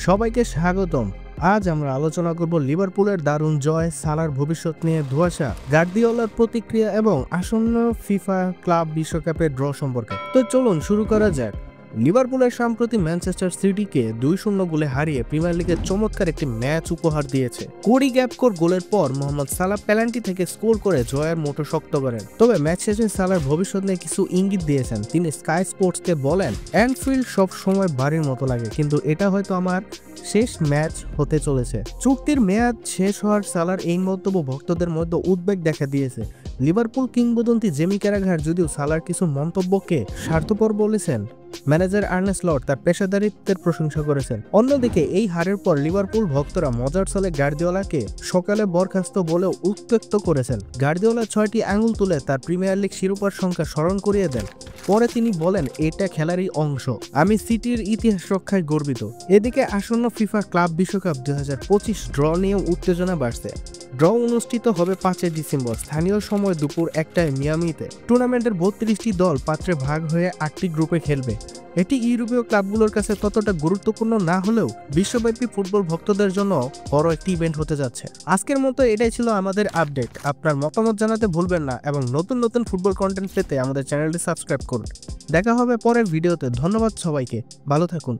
সবাইকে স্বাগতম। আজ আমরা আলোচনা করব লিভারপুলের দারুণ জয়, সালার ভবিষ্যৎ নিয়ে ধোঁয়াশা, গার্দিওলার প্রতিক্রিয়া এবং আসন্ন ফিফা ক্লাব বিশ্বকাপের ড্র সম্পর্কে। তো চলুন শুরু করা যাক। লিভারপুলের সম্প্রতি ম্যানচেস্টার সিটিকে 2-0 গোলে হারিয়ে প্রিমিয়ার লিগের চমৎকার একটি ম্যাচ উপহার দিয়েছে। কোডি গ্যাকপোর গোলের পর মোহাম্মদ সালাহ পেনাল্টি থেকে স্কোর করে জয়ের মোটো শক্ত করেন। তবে ম্যাচ শেষে সালার ভবিষ্যৎ নিয়ে কিছু ইঙ্গিত দিয়েছেন। তিনি স্কাই স্পোর্টসকে বলেন, অ্যানফিল্ড সব সময় বাড়ির মতো লাগে, কিন্তু এটা হয়তো আমার শেষ ম্যাচ হতে চলেছে। চুক্তির মেয়াদ শেষ হওয়ার সালার এই মন্তব্য ভক্তদের মধ্যে উদ্বেগ দেখা দিয়েছে। লিভারপুল কিংবদন্তি জেমি ক্যারাঘার যদিও সালার কিছু মন্তব্যকে স্বার্থপর বলেছেন, ম্যানেজার আর্নে স্লট তার পেশাদারিত্বের প্রশংসা করেছেন। অন্যদিকে এই হারের পর লিভারপুল ভক্তরা মজার ছলে গার্দিওলাকে সকালে বরখাস্ত বলেও উত্ত্যক্ত করেছেন। গার্দিওলা 6টি আঙুল তুলে তার প্রিমিয়ার লিগ শিরোপার সংখ্যা স্মরণ করিয়ে দেন। পরে তিনি বলেন, এটা খেলারই অংশ, আমি সিটির ইতিহাস রক্ষায় গর্বিত। এদিকে আসন্ন ফিফা ক্লাব বিশ্বকাপ 2025 ড্র নিয়েও উত্তেজনা বাড়ছে। ড্র অনুষ্ঠিত হবে 5 ডিসেম্বর স্থানীয় সময় দুপুর 1টায় মিয়ামিতে। টুর্নামেন্টের 32টি দল পাত্রে ভাগ হয়ে 8টি গ্রুপে খেলবে। এটি ইউরোপীয় ক্লাবগুলোর কাছে ততটা গুরুত্বপূর্ণ না হলেও বিশ্বব্যাপী ফুটবল ভক্তদের জন্য বড় একটি ইভেন্ট হতে যাচ্ছে। আজকের মতো এটাই ছিল আমাদের আপডেট। আপনার মতামত জানাতে ভুলবেন না এবং নতুন নতুন ফুটবল কন্টেন্ট পেতে আমাদের চ্যানেলটি সাবস্ক্রাইব করুন। দেখা হবে পরের ভিডিওতে। ধন্যবাদ সবাইকে, ভালো থাকুন।